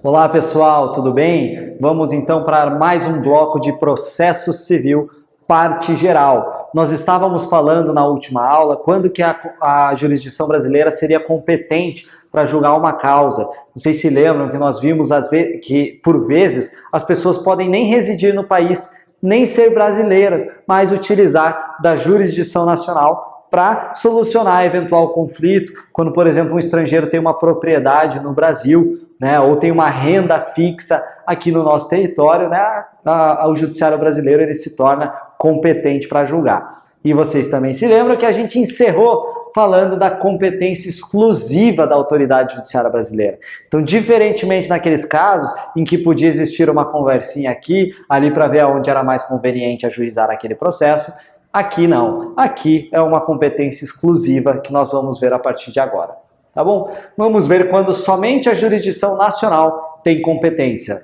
Olá pessoal, tudo bem? Vamos então para mais um bloco de processo civil, parte geral. Nós estávamos falando na última aula quando que a jurisdição brasileira seria competente para julgar uma causa. Vocês se lembram que nós vimos que por vezes as pessoas podem nem residir no país, nem ser brasileiras, mas utilizar da jurisdição nacional para solucionar eventual conflito, quando, por exemplo, um estrangeiro tem uma propriedade no Brasil, né, ou tem uma renda fixa aqui no nosso território, né, o judiciário brasileiro ele se torna competente para julgar. E vocês também se lembram que a gente encerrou falando da competência exclusiva da autoridade judiciária brasileira. Então, diferentemente naqueles casos em que podia existir uma conversinha aqui, ali para ver onde era mais conveniente ajuizar aquele processo, aqui não. Aqui é uma competência exclusiva que nós vamos ver a partir de agora. Tá bom? Vamos ver quando somente a jurisdição nacional tem competência.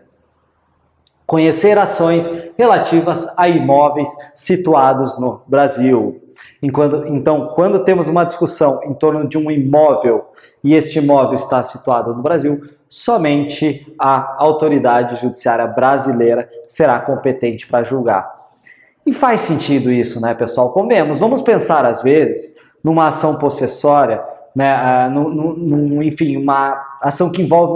Conhecer ações relativas a imóveis situados no Brasil. Então, quando temos uma discussão em torno de um imóvel e este imóvel está situado no Brasil, somente a autoridade judiciária brasileira será competente para julgar. E faz sentido isso, né, pessoal? Convenhamos, vamos pensar às vezes numa ação possessória, né, enfim, uma ação que envolve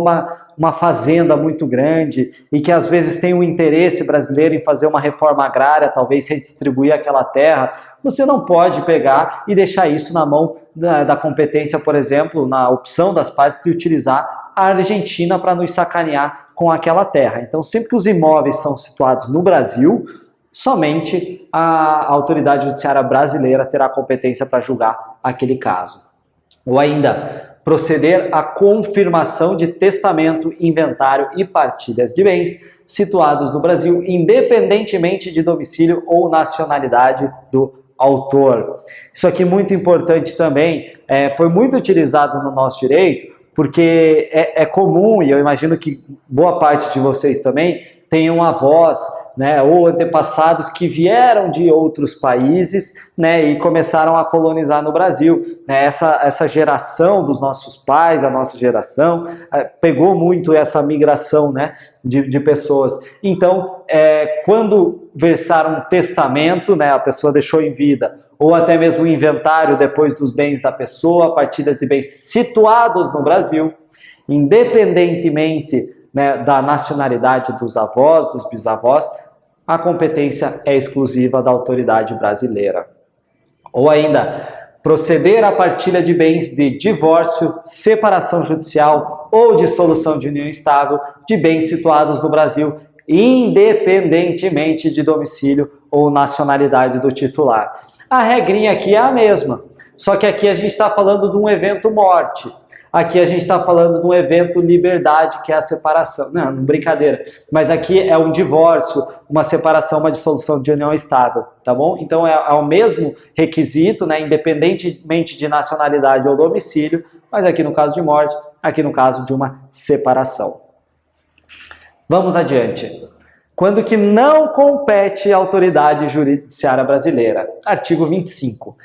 uma fazenda muito grande e que às vezes tem um interesse brasileiro em fazer uma reforma agrária, talvez redistribuir aquela terra. Você não pode pegar e deixar isso na mão da competência, por exemplo, na opção das partes de utilizar a Argentina para nos sacanear com aquela terra. Então, sempre que os imóveis são situados no Brasil, somente a autoridade judiciária brasileira terá competência para julgar aquele caso. Ou ainda, proceder à confirmação de testamento, inventário e partilhas de bens situados no Brasil, independentemente de domicílio ou nacionalidade do autor. Isso aqui é muito importante também, foi muito utilizado no nosso direito, porque é comum, e eu imagino que boa parte de vocês também, tenham avós, né, ou antepassados que vieram de outros países, né, e começaram a colonizar no Brasil. Essa geração dos nossos pais, a nossa geração, pegou muito essa migração, né, de pessoas. Então, quando versaram um testamento, né, a pessoa deixou em vida, ou até mesmo um inventário depois dos bens da pessoa, partilhas de bens situados no Brasil, independentemente, né, da nacionalidade dos avós, dos bisavós, a competência é exclusiva da autoridade brasileira. Ou ainda, proceder à partilha de bens de divórcio, separação judicial ou dissolução de união estável de bens situados no Brasil, independentemente de domicílio ou nacionalidade do titular. A regrinha aqui é a mesma, só que aqui a gente está falando de um evento morte. Aqui a gente está falando de um evento liberdade, que é a separação. Não, brincadeira. Mas aqui é um divórcio, uma separação, uma dissolução de união estável, tá bom? Então é o mesmo requisito, né, independentemente de nacionalidade ou domicílio, mas aqui no caso de morte, aqui no caso de uma separação. Vamos adiante. Quando que não compete à autoridade judiciária brasileira? Artigo 25.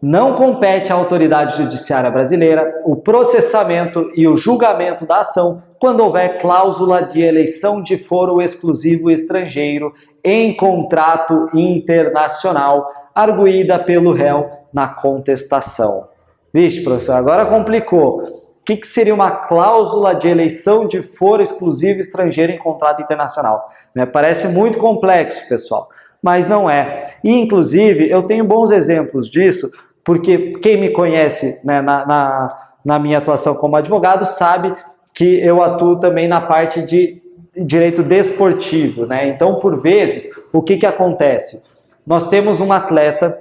Não compete à autoridade judiciária brasileira o processamento e o julgamento da ação quando houver cláusula de eleição de foro exclusivo estrangeiro em contrato internacional arguída pelo réu na contestação. Vixe, professor, agora complicou. O que seria uma cláusula de eleição de foro exclusivo estrangeiro em contrato internacional? Parece muito complexo, pessoal, mas não é. E, inclusive, eu tenho bons exemplos disso, porque quem me conhece, né, na minha atuação como advogado sabe que eu atuo também na parte de direito desportivo, né? Então, por vezes, o que acontece? Nós temos um atleta,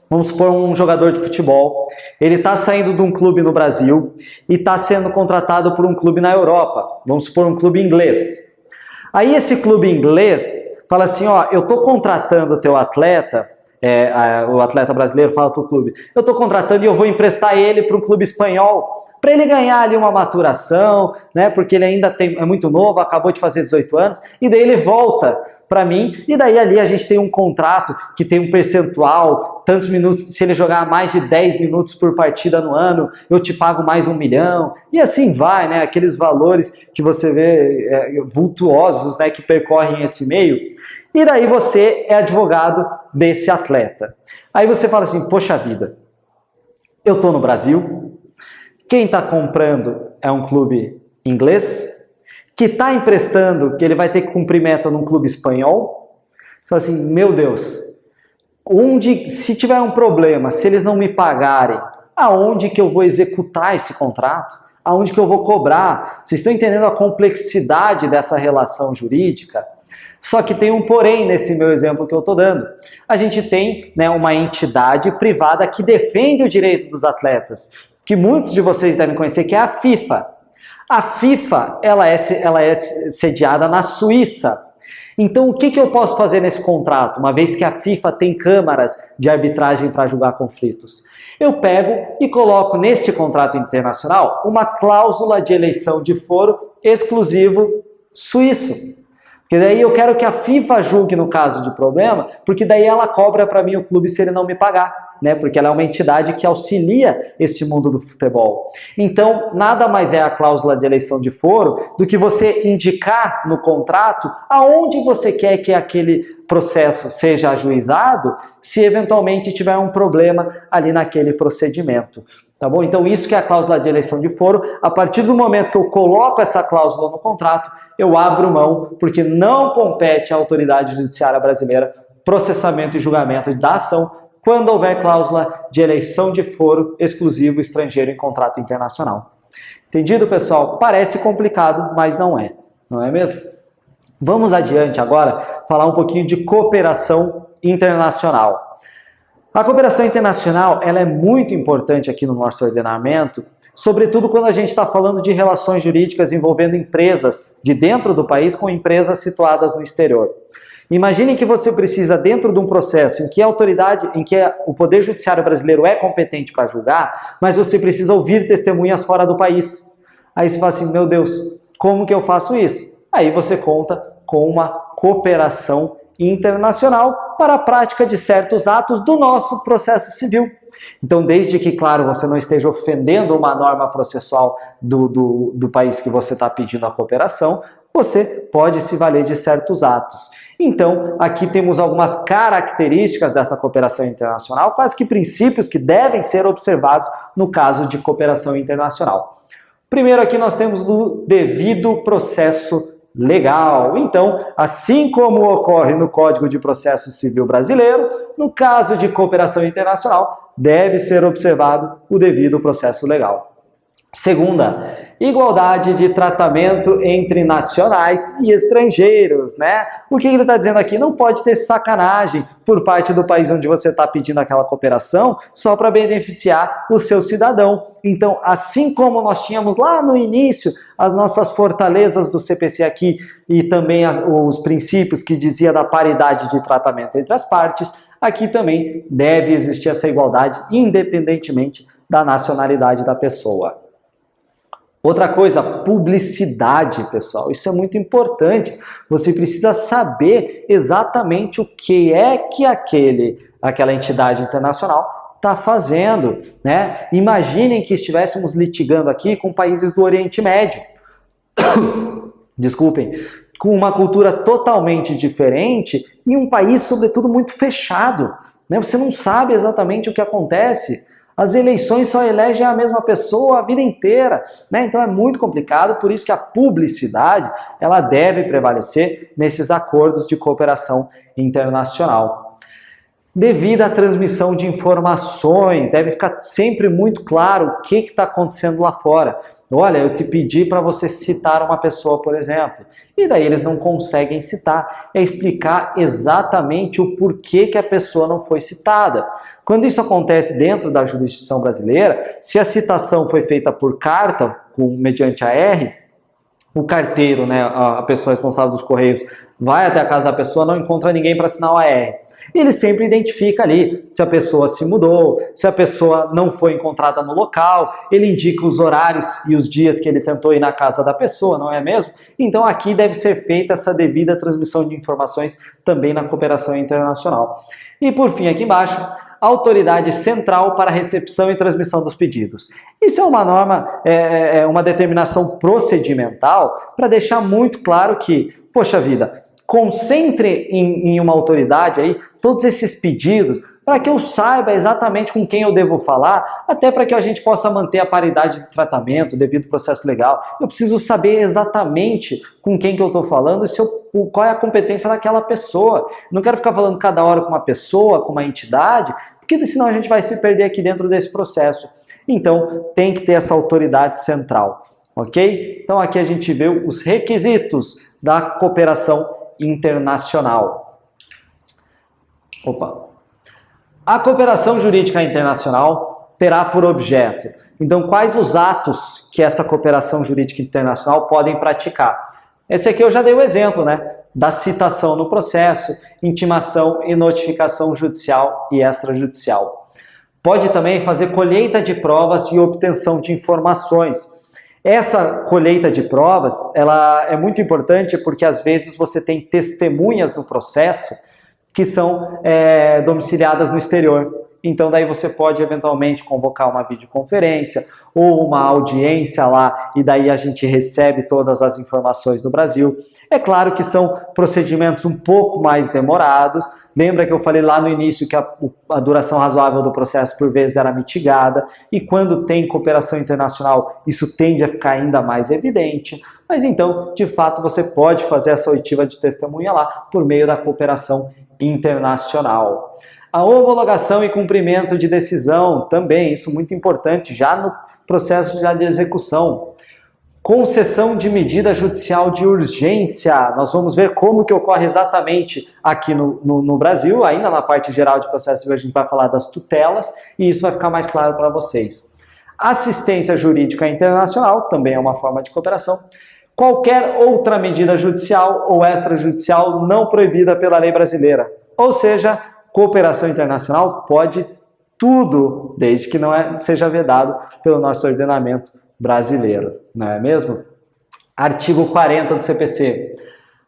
vamos supor um jogador de futebol, ele está saindo de um clube no Brasil e está sendo contratado por um clube na Europa, vamos supor um clube inglês. Aí esse clube inglês fala assim, ó, eu estou contratando o teu atleta, o atleta brasileiro fala para o clube, eu estou contratando e eu vou emprestar ele para um clube espanhol, para ele ganhar ali uma maturação, né, porque ele ainda é muito novo, acabou de fazer 18 anos, e daí ele volta para mim, e daí ali a gente tem um contrato que tem um percentual, tantos minutos, se ele jogar mais de 10 minutos por partida no ano, eu te pago mais 1 milhão, e assim vai, né? Aqueles valores que você vê vultuosos, né, que percorrem esse meio, e daí você é advogado desse atleta. Aí você fala assim, poxa vida, eu estou no Brasil, quem está comprando é um clube inglês, que está emprestando, que ele vai ter que cumprir meta num clube espanhol. Fala assim, meu Deus, se tiver um problema, se eles não me pagarem, aonde que eu vou executar esse contrato? Aonde que eu vou cobrar? Vocês estão entendendo a complexidade dessa relação jurídica? Só que tem um porém nesse meu exemplo que eu estou dando. A gente tem, né, uma entidade privada que defende o direito dos atletas, que muitos de vocês devem conhecer, que é a FIFA. A FIFA, ela é sediada na Suíça. Então, o que eu posso fazer nesse contrato, uma vez que a FIFA tem câmaras de arbitragem para julgar conflitos? Eu pego e coloco neste contrato internacional uma cláusula de eleição de foro exclusivo suíço. Porque daí eu quero que a FIFA julgue no caso de problema, porque daí ela cobra para mim o clube se ele não me pagar, né? Porque ela é uma entidade que auxilia esse mundo do futebol. Então, nada mais é a cláusula de eleição de foro do que você indicar no contrato aonde você quer que aquele processo seja ajuizado, se eventualmente tiver um problema ali naquele procedimento. Tá bom? Então isso que é a cláusula de eleição de foro. A partir do momento que eu coloco essa cláusula no contrato, eu abro mão, porque não compete à autoridade judiciária brasileira processamento e julgamento da ação quando houver cláusula de eleição de foro exclusivo estrangeiro em contrato internacional. Entendido, pessoal? Parece complicado, mas não é. Não é mesmo? Vamos adiante agora, falar um pouquinho de cooperação internacional. A cooperação internacional ela é muito importante aqui no nosso ordenamento, sobretudo quando a gente está falando de relações jurídicas envolvendo empresas de dentro do país com empresas situadas no exterior. Imagine que você precisa, dentro de um processo em que a autoridade, em que o Poder Judiciário brasileiro é competente para julgar, mas você precisa ouvir testemunhas fora do país. Aí você fala assim, meu Deus, como que eu faço isso? Aí você conta com uma cooperação internacional para a prática de certos atos do nosso processo civil. Então, desde que, claro, você não esteja ofendendo uma norma processual do país que você está pedindo a cooperação, você pode se valer de certos atos. Então, aqui temos algumas características dessa cooperação internacional, quase que princípios que devem ser observados no caso de cooperação internacional. Primeiro aqui nós temos o devido processo legal. Então, assim como ocorre no Código de Processo Civil Brasileiro, no caso de cooperação internacional, deve ser observado o devido processo legal. Segunda, igualdade de tratamento entre nacionais e estrangeiros, né? O que ele está dizendo aqui? Não pode ter sacanagem por parte do país onde você está pedindo aquela cooperação só para beneficiar o seu cidadão. Então, assim como nós tínhamos lá no início as nossas fortalezas do CPC aqui e também os princípios que dizia da paridade de tratamento entre as partes, aqui também deve existir essa igualdade independentemente da nacionalidade da pessoa. Outra coisa, publicidade, pessoal. Isso é muito importante. Você precisa saber exatamente o que é que aquela entidade internacional está fazendo, né? Imaginem que estivéssemos litigando aqui com países do Oriente Médio. Desculpem. Com uma cultura totalmente diferente e um país, sobretudo, muito fechado, né? Você não sabe exatamente o que acontece. As eleições só elegem a mesma pessoa a vida inteira, né? Então é muito complicado, por isso que a publicidade ela deve prevalecer nesses acordos de cooperação internacional. Devido à transmissão de informações, deve ficar sempre muito claro o que está acontecendo lá fora. Olha, eu te pedi para você citar uma pessoa, por exemplo, e daí eles não conseguem citar. É explicar exatamente o porquê que a pessoa não foi citada. Quando isso acontece dentro da jurisdição brasileira, se a citação foi feita por carta, mediante AR, o carteiro, né, a pessoa responsável dos Correios, vai até a casa da pessoa, não encontra ninguém para assinar o AR. Ele sempre identifica ali se a pessoa se mudou, se a pessoa não foi encontrada no local, ele indica os horários e os dias que ele tentou ir na casa da pessoa, não é mesmo? Então aqui deve ser feita essa devida transmissão de informações também na cooperação internacional. E por fim, aqui embaixo, autoridade central para recepção e transmissão dos pedidos. Isso é uma norma, uma determinação procedimental para deixar muito claro que, poxa vida, concentre em uma autoridade aí todos esses pedidos para que eu saiba exatamente com quem eu devo falar, até para que a gente possa manter a paridade de tratamento, devido ao processo legal. Eu preciso saber exatamente com quem que eu estou falando e qual é a competência daquela pessoa. Não quero ficar falando cada hora com uma pessoa, com uma entidade, porque senão a gente vai se perder aqui dentro desse processo. Então, tem que ter essa autoridade central, ok? Então, aqui a gente vê os requisitos da cooperação internacional. A cooperação jurídica internacional terá por objeto, então, quais os atos que essa cooperação jurídica internacional podem praticar? Esse aqui eu já dei o exemplo, né? Da citação no processo, intimação e notificação judicial e extrajudicial. Pode também fazer colheita de provas e obtenção de informações. Essa colheita de provas, ela é muito importante porque às vezes você tem testemunhas no processo que são domiciliadas no exterior. Então daí você pode eventualmente convocar uma videoconferência ou uma audiência lá e daí a gente recebe todas as informações do Brasil. É claro que são procedimentos um pouco mais demorados. Lembra que eu falei lá no início que a duração razoável do processo por vezes era mitigada e quando tem cooperação internacional isso tende a ficar ainda mais evidente. Mas então, de fato, você pode fazer essa oitiva de testemunha lá por meio da cooperação internacional. A homologação e cumprimento de decisão, também, isso é muito importante, já no processo de execução. Concessão de medida judicial de urgência. Nós vamos ver como que ocorre exatamente aqui no Brasil, ainda na parte geral de processo civil a gente vai falar das tutelas, e isso vai ficar mais claro para vocês. Assistência jurídica internacional, também é uma forma de cooperação. Qualquer outra medida judicial ou extrajudicial não proibida pela lei brasileira. Ou seja, cooperação internacional pode tudo, desde que não seja vedado pelo nosso ordenamento brasileiro, não é mesmo? Artigo 40 do CPC.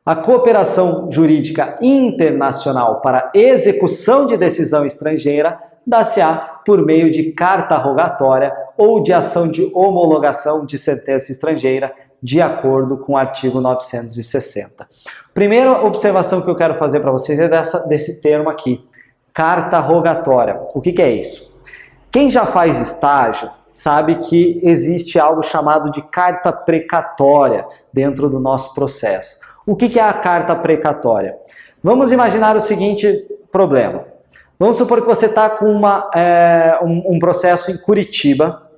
A cooperação jurídica internacional para execução de decisão estrangeira dá-se-á por meio de carta rogatória ou de ação de homologação de sentença estrangeira, de acordo com o artigo 960. Primeira observação que eu quero fazer para vocês é desse termo aqui, carta rogatória. O que é isso? Quem já faz estágio sabe que existe algo chamado de carta precatória dentro do nosso processo. O que é a carta precatória? Vamos imaginar o seguinte problema. Vamos supor que você está com um processo em Curitiba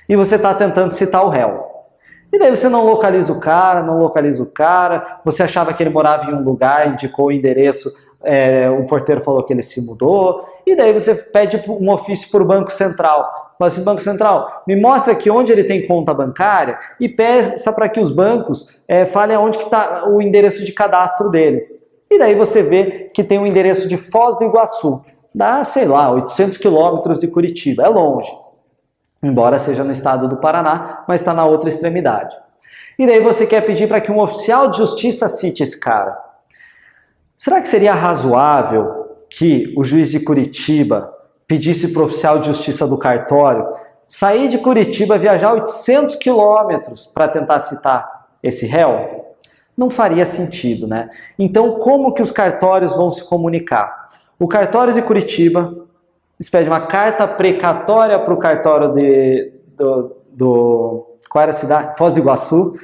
e você está tentando citar o réu. E daí você não localiza o cara, você achava que ele morava em um lugar, indicou o endereço, o porteiro falou que ele se mudou, e daí você pede um ofício para o Banco Central. Fala assim, Banco Central, me mostra aqui onde ele tem conta bancária e peça para que os bancos falem onde está o endereço de cadastro dele. E daí você vê que tem um endereço de Foz do Iguaçu, dá, sei lá, 800 quilômetros de Curitiba, é longe. Embora seja no estado do Paraná, mas está na outra extremidade. E daí você quer pedir para que um oficial de justiça cite esse cara. Será que seria razoável que o juiz de Curitiba pedisse para o oficial de justiça do cartório sair de Curitiba, viajar 800 quilômetros para tentar citar esse réu? Não faria sentido, né? Então, como que os cartórios vão se comunicar? O cartório de Curitiba expede uma carta precatória para o cartório qual era a cidade? Foz do Iguaçu.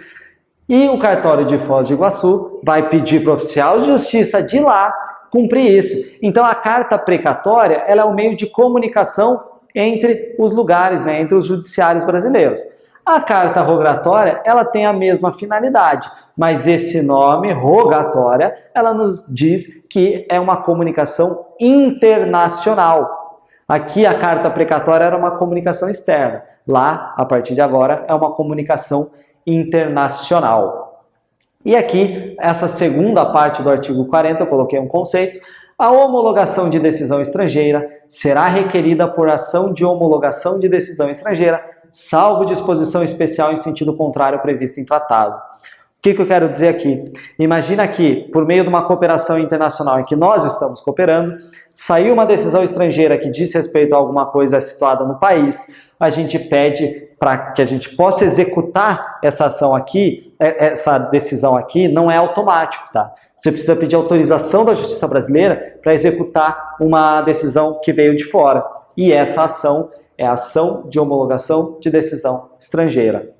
E o cartório de Foz do Iguaçu vai pedir para o oficial de justiça de lá cumprir isso. Então a carta precatória ela é um meio de comunicação entre os lugares, né, entre os judiciários brasileiros. A carta rogatória ela tem a mesma finalidade, mas esse nome, rogatória, ela nos diz que é uma comunicação internacional. Aqui a carta precatória era uma comunicação externa. Lá, a partir de agora, é uma comunicação internacional. E aqui, essa segunda parte do artigo 40, eu coloquei um conceito. A homologação de decisão estrangeira será requerida por ação de homologação de decisão estrangeira, salvo disposição especial em sentido contrário prevista em tratado. O que eu quero dizer aqui? Imagina que, por meio de uma cooperação internacional em que nós estamos cooperando, saiu uma decisão estrangeira que diz respeito a alguma coisa situada no país, a gente pede para que a gente possa executar essa ação aqui, essa decisão aqui, não é automático, tá? Você precisa pedir autorização da Justiça Brasileira para executar uma decisão que veio de fora. E essa ação é a ação de homologação de decisão estrangeira.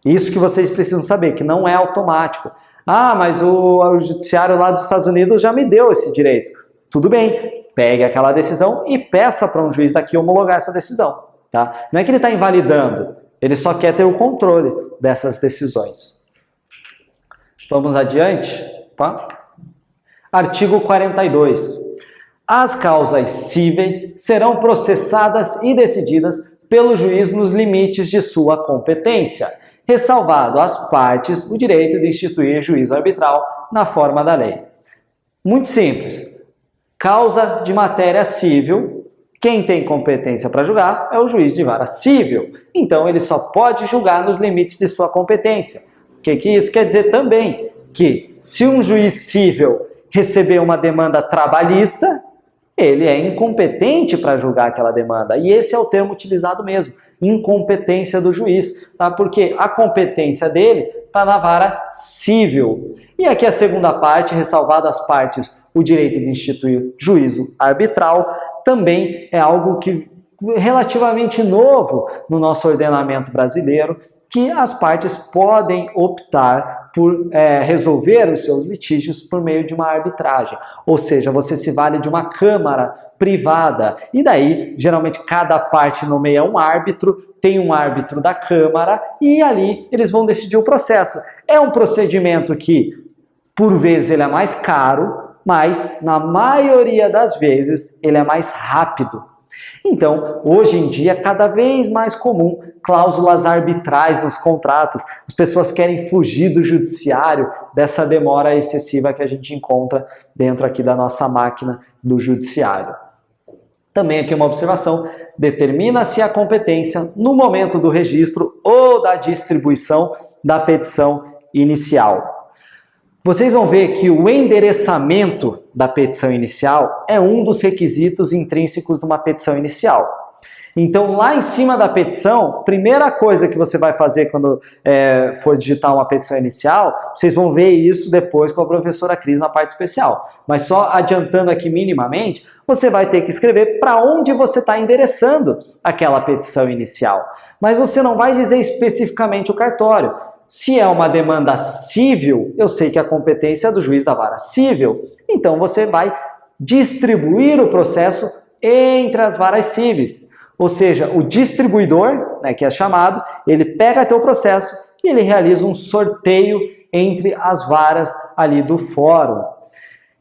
Isso que vocês precisam saber, que não é automático. Ah, mas o judiciário lá dos Estados Unidos já me deu esse direito. Tudo bem, pegue aquela decisão e peça para um juiz daqui homologar essa decisão. Tá? Não é que ele está invalidando, ele só quer ter o controle dessas decisões. Vamos adiante. Tá? Artigo 42. As causas cíveis serão processadas e decididas pelo juiz nos limites de sua competência, ressalvado às partes o direito de instituir juízo arbitral na forma da lei. Muito simples. Causa de matéria civil, quem tem competência para julgar é o juiz de vara civil. Então, ele só pode julgar nos limites de sua competência. O que isso quer dizer também? Que se um juiz civil receber uma demanda trabalhista, ele é incompetente para julgar aquela demanda. E esse é o termo utilizado mesmo, incompetência do juiz, tá? Porque a competência dele está na vara civil. E aqui a segunda parte, ressalvado às partes o direito de instituir juízo arbitral, também é algo que relativamente novo no nosso ordenamento brasileiro, que as partes podem optar por resolver os seus litígios por meio de uma arbitragem. Ou seja, você se vale de uma câmara privada. E daí, geralmente, cada parte nomeia um árbitro, tem um árbitro da câmara e ali eles vão decidir o processo. É um procedimento que, por vezes, ele é mais caro, mas, na maioria das vezes, ele é mais rápido. Então, hoje em dia, é cada vez mais comum cláusulas arbitrais nos contratos. As pessoas querem fugir do judiciário, dessa demora excessiva que a gente encontra dentro aqui da nossa máquina do judiciário. Também aqui uma observação, determina-se a competência no momento do registro ou da distribuição da petição inicial. Vocês vão ver que o endereçamento da petição inicial é um dos requisitos intrínsecos de uma petição inicial. Então, lá em cima da petição, primeira coisa que você vai fazer quando for digitar uma petição inicial, vocês vão ver isso depois com a professora Cris na parte especial. Mas só adiantando aqui minimamente, você vai ter que escrever para onde você está endereçando aquela petição inicial. Mas você não vai dizer especificamente o cartório. Se é uma demanda civil, eu sei que a competência é do juiz da vara civil, então você vai distribuir o processo entre as varas cíveis. Ou seja, o distribuidor, que é chamado, ele pega teu processo e ele realiza um sorteio entre as varas ali do fórum.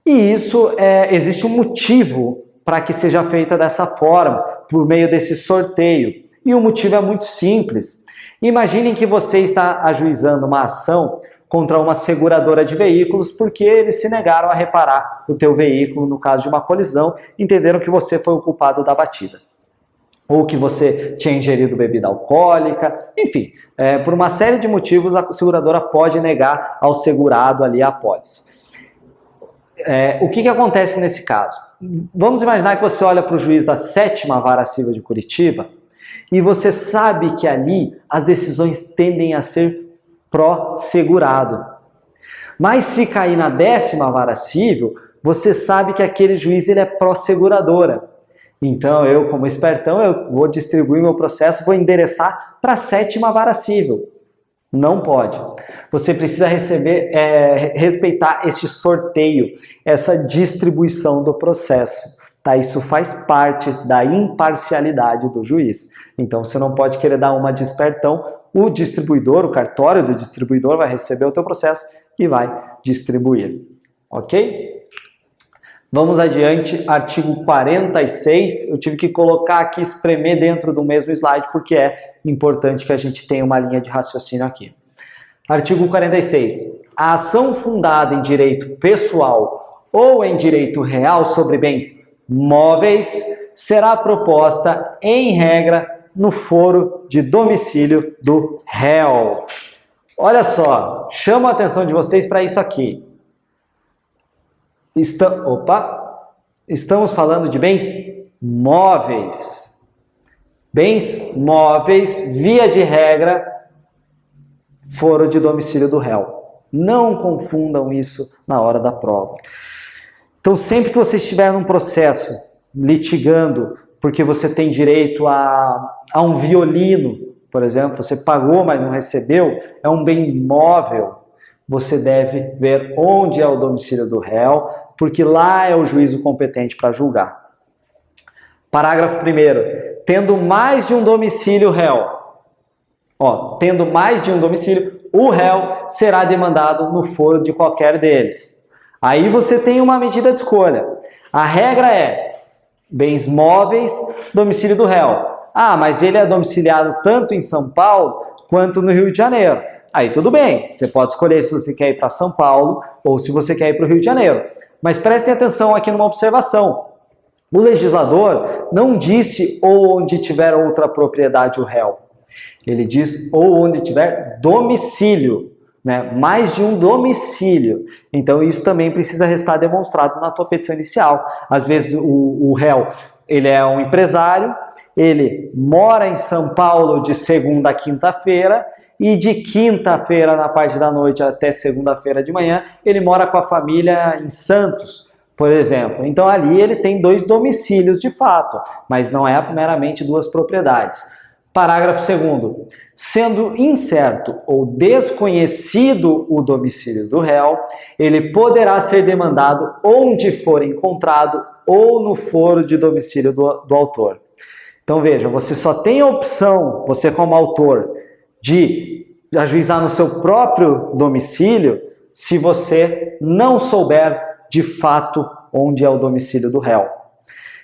E isso, existe um motivo para que seja feita dessa forma, por meio desse sorteio. E o motivo é muito simples. Imaginem que você está ajuizando uma ação contra uma seguradora de veículos porque eles se negaram a reparar o teu veículo no caso de uma colisão, entenderam que você foi o culpado da batida. Ou que você tinha ingerido bebida alcoólica, enfim, por uma série de motivos a seguradora pode negar ao segurado ali a apólice. O que acontece nesse caso? Vamos imaginar que você olha para o juiz da 7ª Vara Civil de Curitiba e você sabe que ali as decisões tendem a ser pró-segurado. Mas se cair na 10ª Vara Civil, você sabe que aquele juiz ele é pró-seguradora. Então eu, como espertão, eu vou distribuir meu processo, vou endereçar para a 7ª Vara Civil. Não pode. Você precisa respeitar este sorteio, essa distribuição do processo. Tá? Isso faz parte da imparcialidade do juiz. Então você não pode querer dar uma de espertão. O distribuidor, o cartório do distribuidor vai receber o teu processo e vai distribuir. Ok? Vamos adiante, artigo 46. Eu tive que colocar aqui, espremer dentro do mesmo slide, porque é importante que a gente tenha uma linha de raciocínio aqui. Artigo 46. a ação fundada em direito pessoal ou em direito real sobre bens móveis será proposta, em regra, no foro de domicílio do réu. Olha só, chamo a atenção de vocês para isso aqui. Estamos falando de bens móveis. Bens móveis, via de regra, foro de domicílio do réu. Não confundam isso na hora da prova. Então, sempre que você estiver num processo litigando, porque você tem direito a um violino, por exemplo, você pagou, mas não recebeu, é um bem imóvel, você deve ver onde é o domicílio do réu, porque lá é o juízo competente para julgar. Parágrafo 1º. Tendo mais de um domicílio réu, tendo mais de um domicílio, o réu será demandado no foro de qualquer deles. Aí você tem uma medida de escolha. A regra é bens móveis, domicílio do réu. Ah, mas ele é domiciliado tanto em São Paulo quanto no Rio de Janeiro. Aí tudo bem, você pode escolher se você quer ir para São Paulo ou se você quer ir para o Rio de Janeiro. Mas prestem atenção aqui numa observação. O legislador não disse ou onde tiver outra propriedade o réu. Ele diz ou onde tiver domicílio, né? Mais de um domicílio. Então isso também precisa restar demonstrado na tua petição inicial. Às vezes o réu, ele é um empresário, ele mora em São Paulo de segunda a quinta-feira e de quinta-feira na parte da noite até segunda-feira de manhã, ele mora com a família em Santos, por exemplo. Então ali ele tem 2 domicílios de fato, mas não é meramente 2 propriedades. Parágrafo 2º. Sendo incerto ou desconhecido o domicílio do réu, ele poderá ser demandado onde for encontrado ou no foro de domicílio do autor. Então veja, você só tem a opção, você como autor, de ajuizar no seu próprio domicílio se você não souber de fato onde é o domicílio do réu.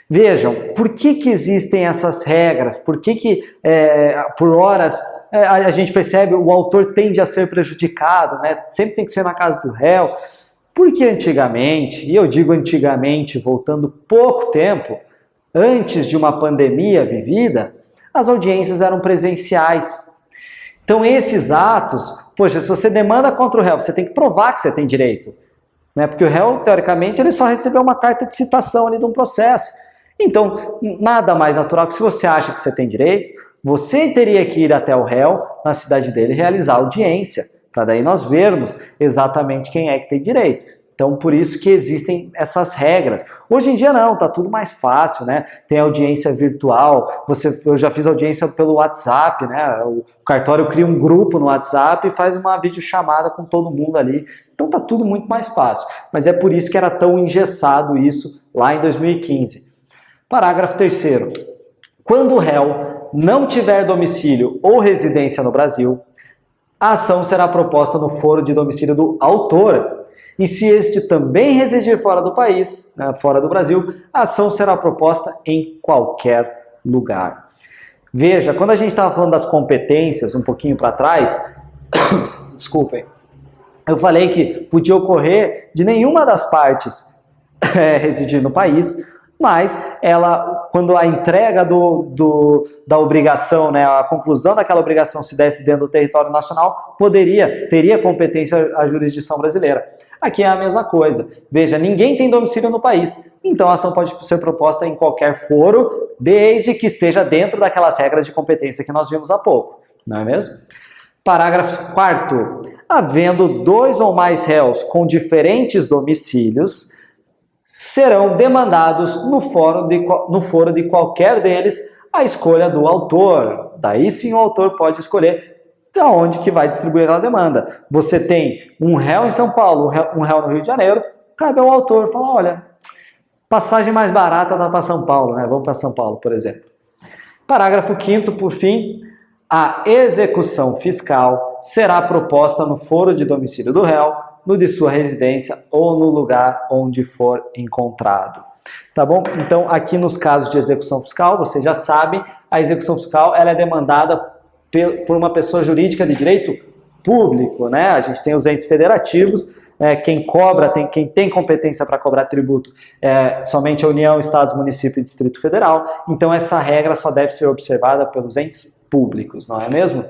Vejam, por que existem essas regras? Por que por horas a gente percebe o autor tende a ser prejudicado, né? Sempre tem que ser na casa do réu. Porque antigamente, e eu digo antigamente, voltando pouco tempo, antes de uma pandemia vivida, as audiências eram presenciais. Então esses atos, poxa, se você demanda contra o réu, você tem que provar que você tem direito. Né? Porque o réu, teoricamente, ele só recebeu uma carta de citação ali de um processo. Então, nada mais natural que se você acha que você tem direito, você teria que ir até o réu, na cidade dele, realizar audiência, para daí nós vermos exatamente quem é que tem direito. Então, por isso que existem essas regras. Hoje em dia não, tá tudo mais fácil, né? Tem audiência virtual, eu já fiz audiência pelo WhatsApp, né? O cartório cria um grupo no WhatsApp e faz uma videochamada com todo mundo ali. Então tá tudo muito mais fácil. Mas é por isso que era tão engessado isso lá em 2015. Parágrafo 3º. Quando o réu não tiver domicílio ou residência no Brasil, a ação será proposta no foro de domicílio do autor. E se este também residir fora do país, né, fora do Brasil, a ação será proposta em qualquer lugar. Veja, quando a gente estava falando das competências um pouquinho para trás, desculpem, eu falei que podia ocorrer de nenhuma das partes residir no país, mas quando a entrega da obrigação, né, a conclusão daquela obrigação se desse dentro do território nacional, teria competência a jurisdição brasileira. Aqui é a mesma coisa. Veja, ninguém tem domicílio no país, então a ação pode ser proposta em qualquer foro, desde que esteja dentro daquelas regras de competência que nós vimos há pouco, não é mesmo? Parágrafo 4º. Havendo 2 ou mais réus com diferentes domicílios, serão demandados no foro de qualquer deles a escolha do autor. Daí sim o autor pode escolher aonde que vai distribuir aquela demanda. Você tem um réu em São Paulo, um réu no Rio de Janeiro, cabe ao autor falar, olha, passagem mais barata dá para São Paulo, né? Vamos para São Paulo, por exemplo. Parágrafo 5º, por fim, a execução fiscal será proposta no foro de domicílio do réu, no de sua residência ou no lugar onde for encontrado. Tá bom? Então, aqui nos casos de execução fiscal, vocês já sabem, a execução fiscal ela é demandada por uma pessoa jurídica de direito público, né? A gente tem os entes federativos, quem cobra, quem tem competência para cobrar tributo somente a União, Estados, Município e Distrito Federal. Então essa regra só deve ser observada pelos entes públicos, não é mesmo?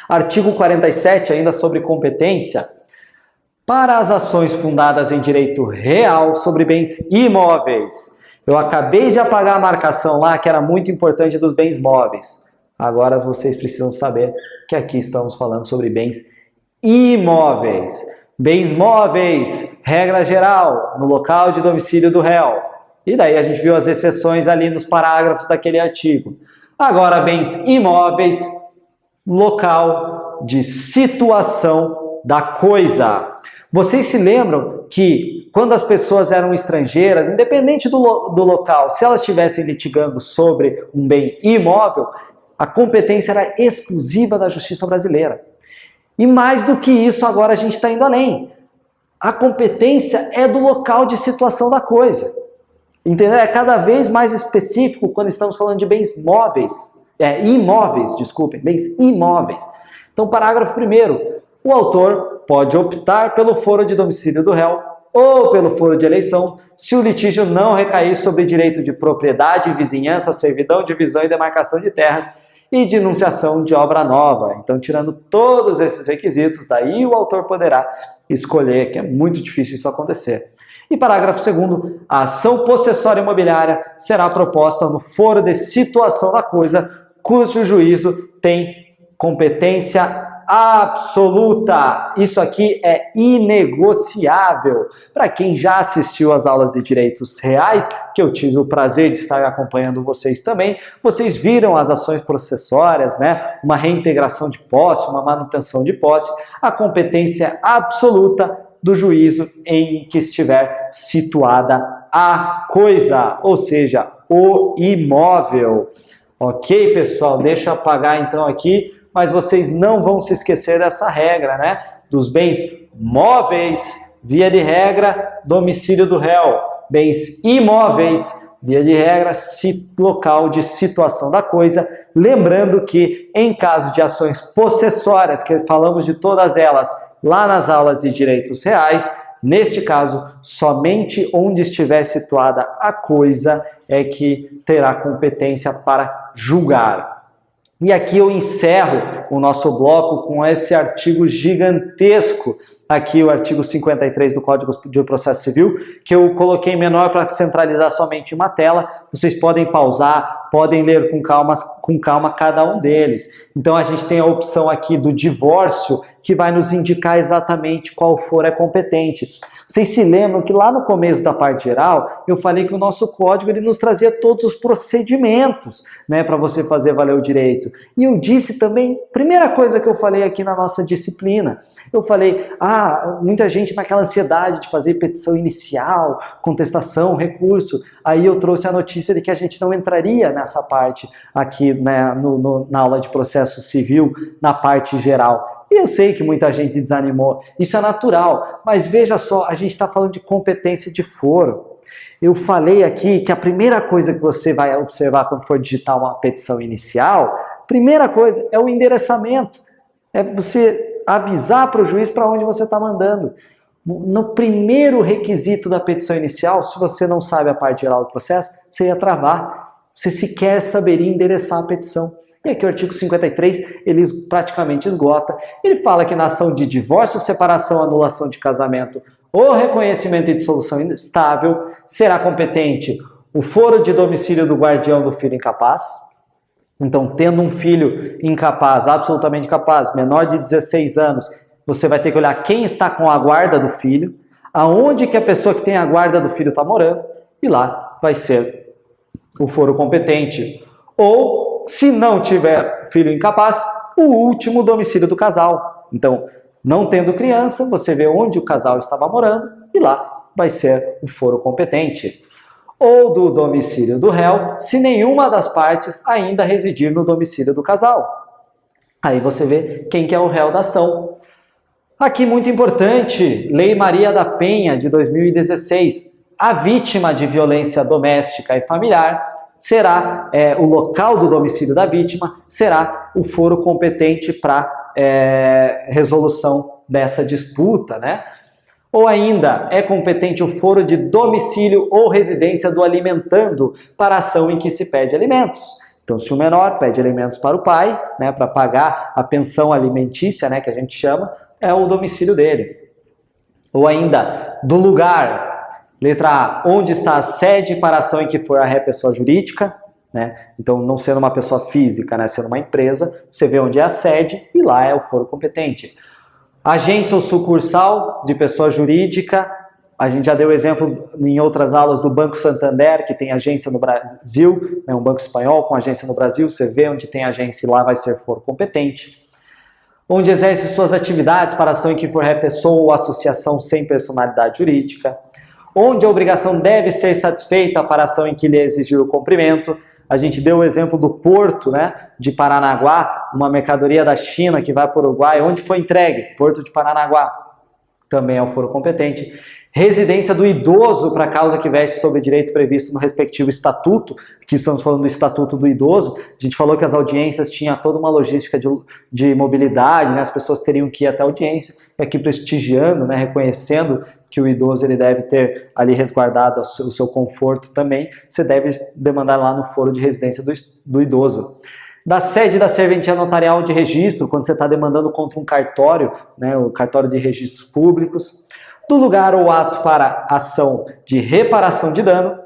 Artigo 47, ainda sobre competência. Para as ações fundadas em direito real sobre bens imóveis. Eu acabei de apagar a marcação lá, que era muito importante, dos bens móveis. Agora vocês precisam saber que aqui estamos falando sobre bens imóveis. Bens móveis, regra geral, no local de domicílio do réu. E daí a gente viu as exceções ali nos parágrafos daquele artigo. Agora, bens imóveis, local de situação da coisa. Vocês se lembram que quando as pessoas eram estrangeiras, independente do local, se elas estivessem litigando sobre um bem imóvel, a competência era exclusiva da Justiça brasileira. E mais do que isso, agora a gente está indo além. A competência é do local de situação da coisa. Entendeu? É cada vez mais específico quando estamos falando de bens imóveis, bens imóveis. Então, parágrafo 1º, o autor pode optar pelo foro de domicílio do réu ou pelo foro de eleição, se o litígio não recair sobre direito de propriedade, vizinhança, servidão, divisão e demarcação de terras e denunciação de obra nova. Então, tirando todos esses requisitos, daí o autor poderá escolher, que é muito difícil isso acontecer. E parágrafo 2º, a ação possessória imobiliária será proposta no foro de situação da coisa, cujo juízo tem competência absoluta. Isso aqui é inegociável. Para quem já assistiu às aulas de direitos reais, que eu tive o prazer de estar acompanhando vocês também, vocês viram as ações processórias, né? Uma reintegração de posse, uma manutenção de posse, a competência absoluta do juízo em que estiver situada a coisa, ou seja, o imóvel. Ok, pessoal? Deixa eu apagar então aqui, mas vocês não vão se esquecer dessa regra, né? Dos bens móveis, via de regra, domicílio do réu. Bens imóveis, via de regra, local de situação da coisa. Lembrando que, em caso de ações possessórias, que falamos de todas elas lá nas aulas de direitos reais, neste caso, somente onde estiver situada a coisa é que terá competência para julgar. E aqui eu encerro o nosso bloco com esse artigo gigantesco, aqui o artigo 53 do Código de Processo Civil, que eu coloquei menor para centralizar somente em uma tela. Vocês podem pausar, podem ler com calma cada um deles. Então a gente tem a opção aqui do divórcio, que vai nos indicar exatamente qual for a competente. Vocês se lembram que lá no começo da parte geral, eu falei que o nosso código ele nos trazia todos os procedimentos, né, para você fazer valer o direito. E eu disse também, primeira coisa que eu falei aqui na nossa disciplina, eu falei, muita gente naquela ansiedade de fazer petição inicial, contestação, recurso. Aí eu trouxe a notícia de que a gente não entraria nessa parte aqui, né, na aula de processo civil, na parte geral. E eu sei que muita gente desanimou, isso é natural, mas veja só, a gente está falando de competência de foro. Eu falei aqui que a primeira coisa que você vai observar quando for digitar uma petição inicial, primeira coisa é o endereçamento, é você avisar para o juiz para onde você está mandando. No primeiro requisito da petição inicial, se você não sabe a parte geral do processo, você ia travar, você sequer saberia endereçar a petição. E aqui o artigo 53, ele praticamente esgota. Ele fala que na ação de divórcio, separação, anulação de casamento ou reconhecimento e dissolução instável, será competente o foro de domicílio do guardião do filho incapaz. Então, tendo um filho incapaz, absolutamente incapaz, menor de 16 anos, você vai ter que olhar quem está com a guarda do filho, aonde que a pessoa que tem a guarda do filho está morando, e lá vai ser o foro competente. Ou, se não tiver filho incapaz, o último domicílio do casal. Então, não tendo criança, você vê onde o casal estava morando, e lá vai ser o foro competente. Ou do domicílio do réu, se nenhuma das partes ainda residir no domicílio do casal. Aí você vê quem que é o réu da ação. Aqui muito importante, Lei Maria da Penha de 2016. A vítima de violência doméstica e familiar será, o local do domicílio da vítima será o foro competente para resolução dessa disputa, né? Ou ainda, é competente o foro de domicílio ou residência do alimentando para a ação em que se pede alimentos. Então, se o menor pede alimentos para o pai, né, para pagar a pensão alimentícia, né, que a gente chama, é o domicílio dele. Ou ainda, do lugar, letra A, onde está a sede para a ação em que for a ré pessoa jurídica, né? Então, não sendo uma pessoa física, né, sendo uma empresa, você vê onde é a sede e lá é o foro competente. Agência ou sucursal de pessoa jurídica, a gente já deu exemplo em outras aulas do Banco Santander, que tem agência no Brasil, é um banco espanhol com agência no Brasil, você vê onde tem agência e lá vai ser foro competente. Onde exerce suas atividades para ação em que for pessoa ou associação sem personalidade jurídica. Onde a obrigação deve ser satisfeita para ação em que lhe exigir o cumprimento. A gente deu o exemplo do porto, né, de Paranaguá, uma mercadoria da China que vai para o Uruguai. Onde foi entregue? Porto de Paranaguá. Também é o foro competente. Residência do idoso para causa que veste sobre direito previsto no respectivo estatuto, que estamos falando do estatuto do idoso. A gente falou que as audiências tinham toda uma logística de mobilidade, né? As pessoas teriam que ir até a audiência, e aqui prestigiando, né? Reconhecendo que o idoso ele deve ter ali resguardado o seu conforto também, você deve demandar lá no foro de residência do idoso. Da sede da serventia notarial de registro, quando você está demandando contra um cartório, né? O cartório de registros públicos. Do lugar ou ato para ação de reparação de dano,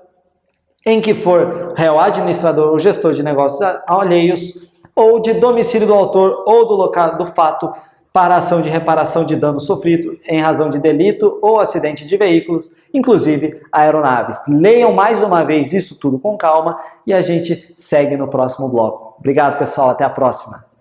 em que for réu administrador ou gestor de negócios alheios, ou de domicílio do autor ou do local do fato para ação de reparação de dano sofrido em razão de delito ou acidente de veículos, inclusive aeronaves. Leiam mais uma vez isso tudo com calma e a gente segue no próximo bloco. Obrigado, pessoal. Até a próxima.